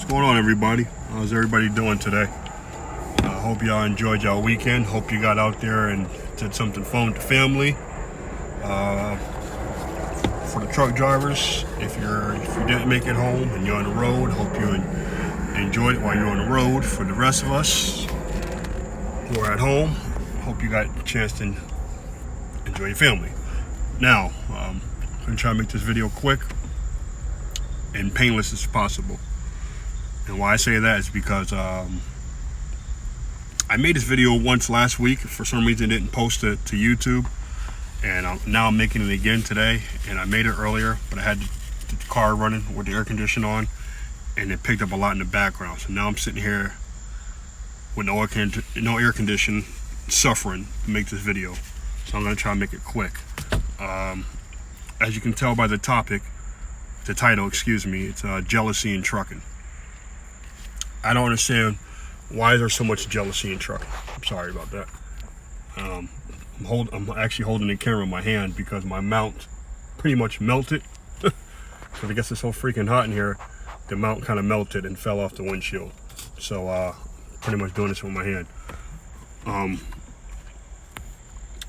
going on, everybody? How's everybody doing today? Hope y'all enjoyed y'all weekend. Hope you got out there and did something fun with the family. For the truck drivers, if you didn't make it home and you're on the road, hope you enjoyed it while you're on the road. For the rest of us who are at home, hope you got a chance to enjoy your family. Now, I'm gonna try to make this video quick and painless as possible. And why I say that is because I made this video once last week. For some reason, didn't post it to YouTube, and now I'm making it again today. And I made it earlier, but I had the car running with the air conditioner on, and it picked up a lot in the background. So now I'm sitting here with no air conditioning, suffering to make this video. So I'm gonna try to make it quick. As you can tell by the topic, the title, excuse me, it's jealousy in trucking. I don't understand why there's so much jealousy in trucking. I'm sorry about that. I'm actually holding the camera in my hand because my mount pretty much melted. So I guess it's so freaking hot in here, the mount kind of melted and fell off the windshield. So pretty much doing this with my hand.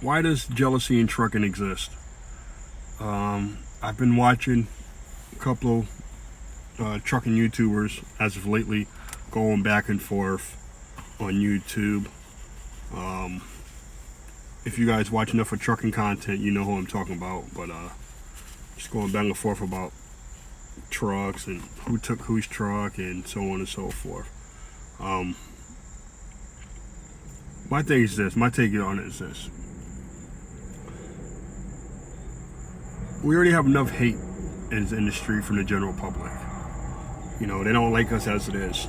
Why does jealousy in trucking exist? I've been watching a couple of trucking YouTubers as of lately, going back and forth on YouTube. If you guys watch enough of trucking content, you know who I'm talking about. But just going back and forth about trucks and who took whose truck and so on and so forth. My thing is this. My take on it is this. We already have enough hate in this industry from the general public. You know, they don't like us as it is.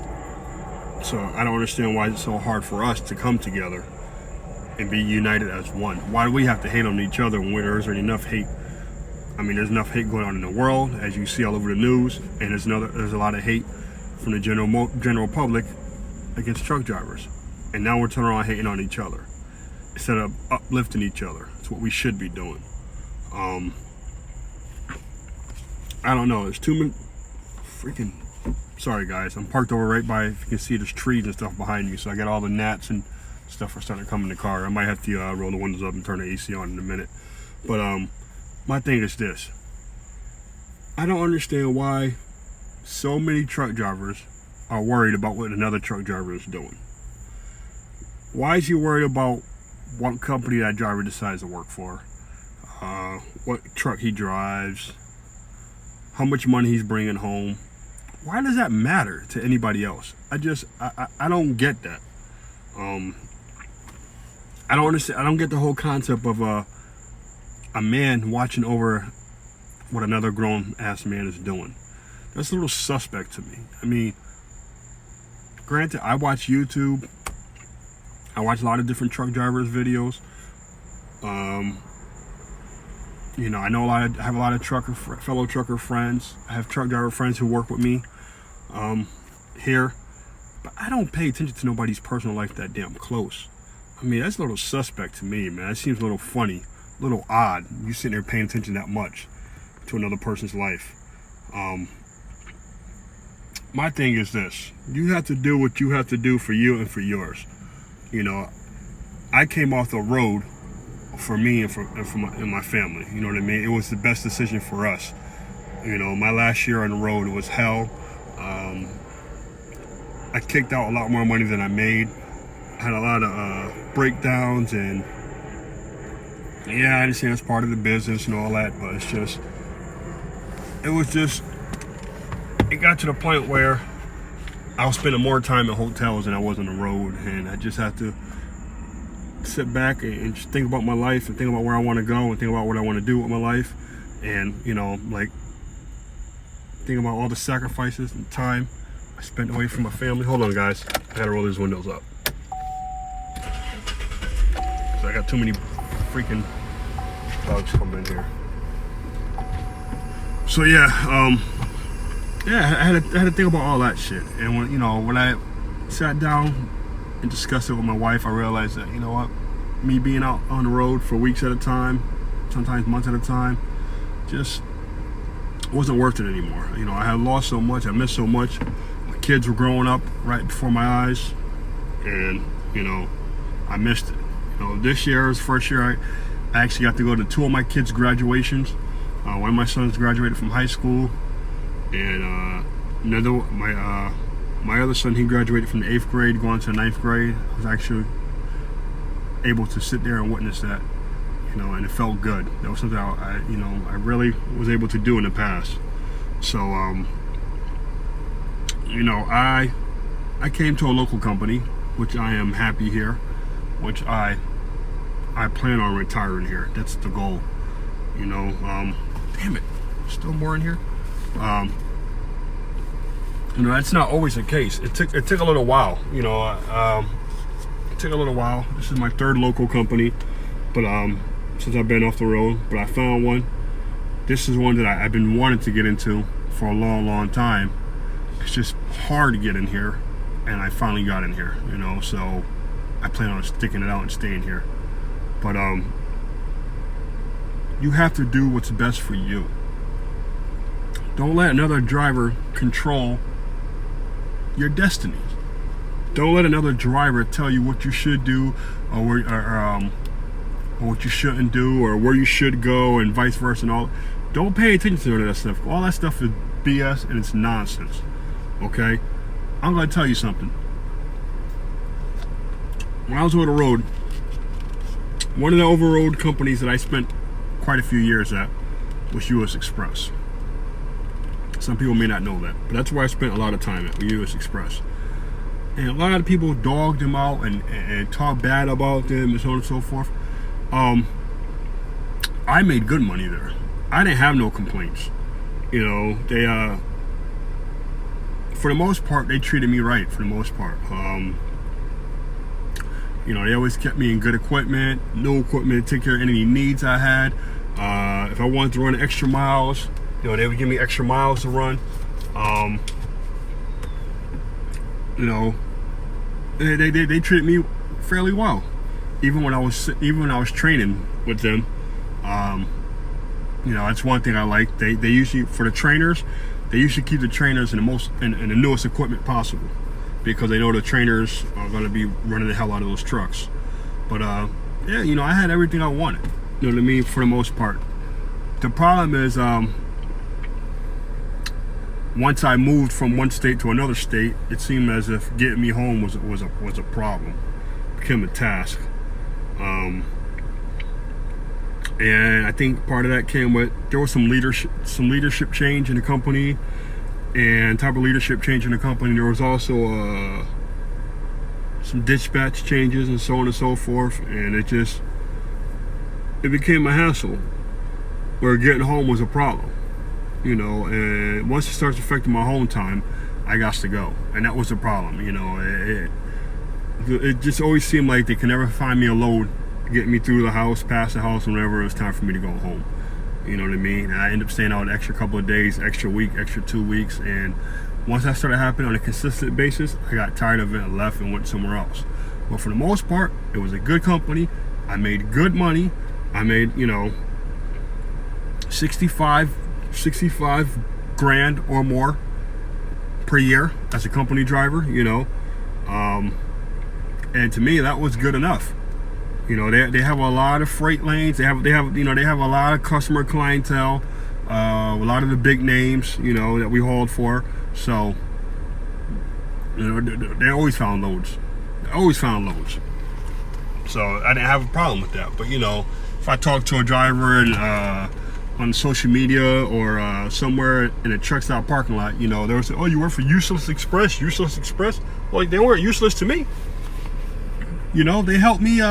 So I don't understand why it's so hard for us to come together and be united as one. Why do we have to hate on each other when there's already enough hate? I mean, there's enough hate going on in the world, as you see all over the news, and there's a lot of hate from the general public against truck drivers. And now we're turning around hating on each other instead of uplifting each other. It's what we should be doing. I don't know. There's too many freaking. Sorry guys, I'm parked over right by, if you can see, there's trees and stuff behind me, so I got all the gnats and stuff are starting to come in the car. I might have to roll the windows up and turn the AC on in a minute. But my thing is this. I don't understand why so many truck drivers are worried about what another truck driver is doing. Why is he worried about what company that driver decides to work for? What truck he drives? How much money he's bringing home? Why does that matter to anybody else? I don't get that. I don't understand. I don't get the whole concept of a man watching over what another grown ass man is doing. That's a little suspect to me. I mean, granted, I watch YouTube. I watch a lot of different truck drivers' videos. You know, I have a lot of fellow trucker friends. I have truck driver friends who work with me here, but I don't pay attention to nobody's personal life that damn close. I mean, that's a little suspect to me, man. It seems a little funny, a little odd. You sitting there paying attention that much to another person's life. My thing is this: you have to do what you have to do for you and for yours. You know, I came off the road for me and for my family. You know what I mean? It was the best decision for us. You know, my last year on the road was hell. I kicked out a lot more money than I made. I had a lot of breakdowns, and yeah, I understand it's part of the business and all that, but it got to the point where I was spending more time at hotels than I was on the road, and I just had to sit back and just think about my life and think about where I want to go and think about what I want to do with my life, and you know, like, think about all the sacrifices and time I spent away from my family. Hold on guys, I gotta roll these windows up. So I got too many freaking dogs coming in here. So yeah, I had to think about all that shit. And when I sat down and discussed it with my wife, I realized that, you know what, me being out on the road for weeks at a time, sometimes months at a time, just wasn't worth it anymore. You know, I had lost so much, I missed so much. My kids were growing up right before my eyes, and you know, I missed it. You know, this year was the first year I actually got to go to 2 of my kids' graduations. One of my sons graduated from high school, and my other son, he graduated from the 8th grade, going to the 9th grade. I was actually able to sit there and witness that, you know, and it felt good. That was something I really was able to do in the past. So, you know, I came to a local company, which I am happy here, which I plan on retiring here. That's the goal. You know, damn it, still more in here. You know, that's not always the case. It took a little while. You know, it took a little while. This is my 3rd local company, but since I've been off the road, but I found one. This is one that I've been wanting to get into for a long time. It's just hard to get in here, and I finally got in here. You know, so I plan on sticking it out and staying here. But you have to do what's best for you. Don't let another driver control your destiny. Don't let another driver tell you what you should do, or what you shouldn't do, or where you should go, and vice versa. And all. Don't pay attention to all that stuff. All that stuff is BS and it's nonsense. Okay, I'm gonna tell you something. When I was on the road, one of the over-road companies that I spent quite a few years at was U.S. Express. Some people may not know that, but that's where I spent a lot of time at, with U.S. Express. And a lot of people dogged them out and talked bad about them and so on and so forth. I made good money there. I didn't have no complaints. You know, they for the most part, they treated me right. For the most part, you know, they always kept me in good equipment, new equipment to take care of any needs I had. If I wanted to run extra miles, you know, they would give me extra miles to run. You know, they treated me fairly well, even when I was training with them. You know, that's one thing I like. They usually, for the trainers, they usually keep the trainers in the newest equipment possible, because they know the trainers are going to be running the hell out of those trucks. But yeah, you know, I had everything I wanted. You know what I mean, for the most part. The problem is, once I moved from one state to another state, it seemed as if getting me home was a problem. It became a task. And I think part of that came with, there was some leadership change in the company, and type of leadership change in the company. There was also some dispatch changes and so on and so forth, and it became a hassle where getting home was a problem, you know. And once it starts affecting my home time, I got to go, and that was the problem. You know, it just always seemed like they could never find me a load, get me through the house, past the house, whenever it was time for me to go home. You know what I mean? And I ended up staying out an extra couple of days, extra week, extra 2 weeks. And once that started happening on a consistent basis, I got tired of it and left and went somewhere else. But for the most part, it was a good company. I made good money. I made, you know, 65 grand or more per year as a company driver, you know. And to me, that was good enough. You know, they have a lot of freight lanes. They have a lot of customer clientele, a lot of the big names, you know, that we hauled for. So, you know, they always found loads. So I didn't have a problem with that. But you know, if I talk to a driver and on social media or somewhere in a truck stop parking lot, you know, they would say, "Oh, you work for Useless Express? Useless Express?" Well, they weren't useless to me. You know, they helped me.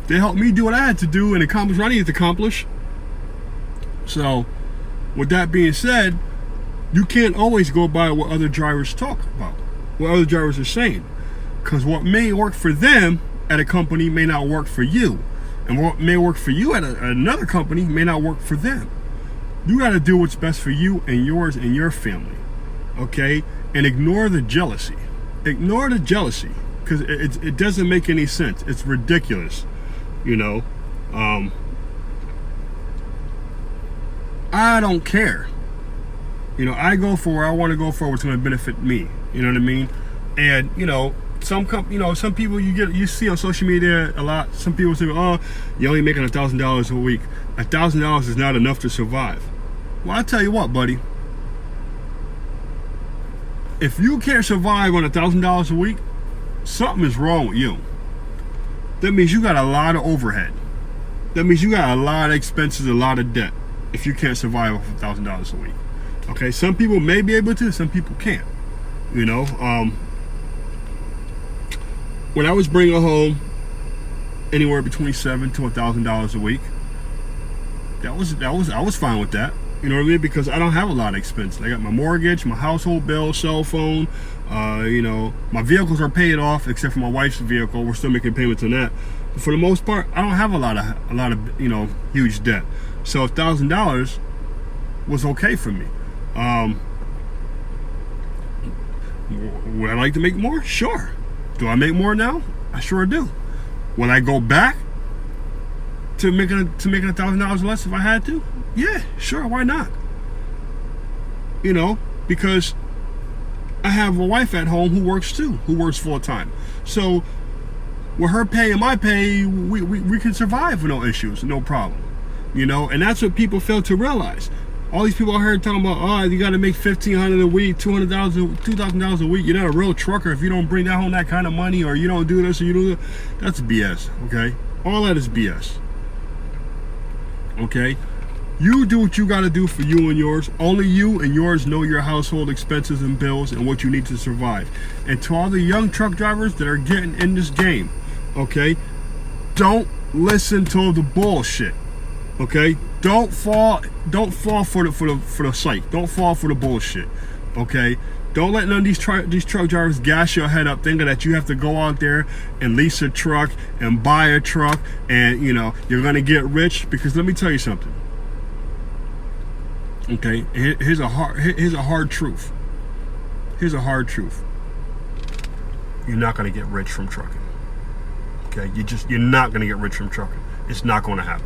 They helped me do what I had to do and accomplish what I needed to accomplish. So, with that being said, you can't always go by what other drivers talk about, what other drivers are saying. Because what may work for them at a company may not work for you. And what may work for you at another company may not work for them. You got to do what's best for you and yours and your family. Okay? And ignore the jealousy. Ignore the jealousy. Because it doesn't make any sense. It's ridiculous. You know, I don't care. You know, I go for where I want to go for what's going to benefit me. You know what I mean? And you know, some people you see on social media a lot. Some people say, "Oh, you're only making $1,000 a week. $1,000 is not enough to survive." Well, I tell you what, buddy. If you can't survive on $1,000 a week, something is wrong with you. That means you got a lot of overhead. That means you got a lot of expenses, a lot of debt. If you can't survive off $1,000 a week, okay. Some people may be able to, some people can't. You know, when I was bringing home anywhere between $700 to $1,000 a week, I was fine with that. You know what I mean? Because I don't have a lot of expenses. I got my mortgage, my household bill, cell phone. You know, my vehicles are paid off except for my wife's vehicle. We're still making payments on that. But for the most part, I don't have a lot of you know, huge debt. So $1,000 was okay for me. Would I like to make more? Sure. Do I make more now? I sure do. Will I go back to making $1,000 less if I had to? Yeah, sure. Why not? You know, because I have a wife at home who works too, who works full time. So with her pay and my pay, we can survive with no issues, no problem. You know, and that's what people fail to realize. All these people out here talking about, oh, you got to make $1,500 a week, $2,000 a week. You're not a real trucker if you don't bring home that kind of money, or you don't do this, or you do that. That's BS. Okay, all that is BS. Okay, you do what you got to do for you and yours. Only you and yours know your household expenses and bills and what you need to survive. And to all the young truck drivers that are getting in this game, okay, don't listen to the bullshit. Okay, don't fall for the psych. Don't fall for the bullshit. Okay, don't let none of these truck drivers gas your head up thinking that you have to go out there and lease a truck and buy a truck and, you know, you're gonna get rich. Because let me tell you something. Okay, here's a hard truth. Here's a hard truth. You're not gonna get rich from trucking. Okay, you're not gonna get rich from trucking. It's not gonna happen.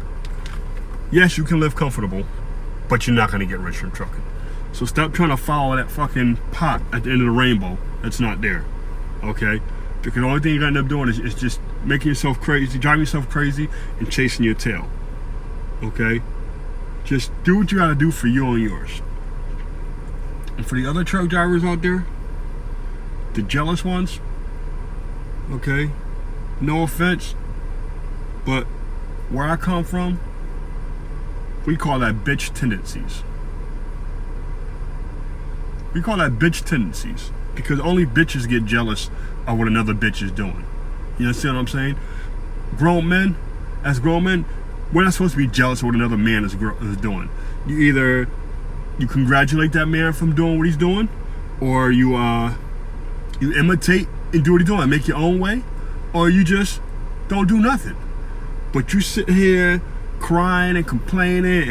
Yes, you can live comfortable, but you're not going to get rich from trucking. So stop trying to follow that fucking pot at the end of the rainbow that's not there, okay? Because the only thing you're going to end up doing is just making yourself crazy, driving yourself crazy, and chasing your tail, okay? Just do what you got to do for you and yours. And for the other truck drivers out there, the jealous ones, okay? No offense, but where I come from, we call that bitch tendencies. We call that bitch tendencies because only bitches get jealous of what another bitch is doing. You understand what I'm saying? Grown men, as grown men, we're not supposed to be jealous of what another man is doing. You congratulate that man from doing what he's doing, or you imitate and do what he's doing and make your own way, or you just don't do nothing. But you sit here crying and complaining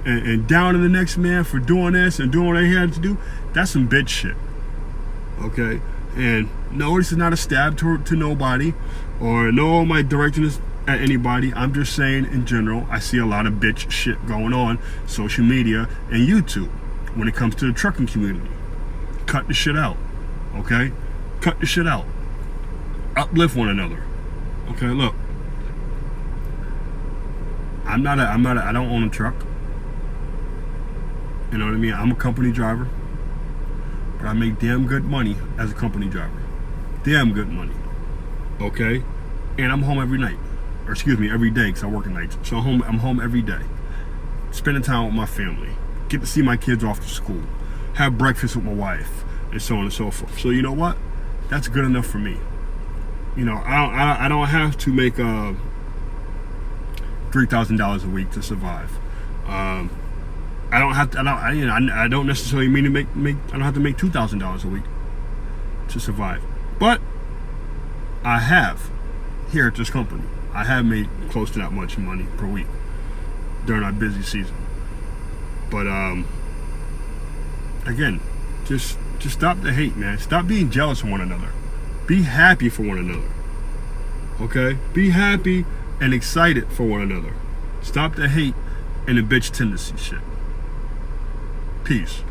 and downing the next man for doing this and doing what he had to do. That's some bitch shit. Okay? And no, this is not a stab to nobody, or no, am I directing this at anybody. I'm just saying in general, I see a lot of bitch shit going on social media and YouTube when it comes to the trucking community. Cut the shit out. Okay? Cut the shit out. Uplift one another. Okay, look. I don't own a truck. You know what I mean? I'm a company driver. But I make damn good money as a company driver. Damn good money. Okay? And I'm home every night. Or excuse me, every day, because I work at nights. So I'm home every day. Spending time with my family. Get to see my kids off to school. Have breakfast with my wife. And so on and so forth. So you know what? That's good enough for me. You know, I don't have to make $3,000 a week to survive. I don't necessarily mean to make. I don't have to make $2,000 a week to survive. But I have here at this company. I have made close to that much money per week during our busy season. But again, just stop the hate, man. Stop being jealous of one another. Be happy for one another. Okay? Be happy and excited for one another. Stop the hate and the bitch tendency shit. Peace.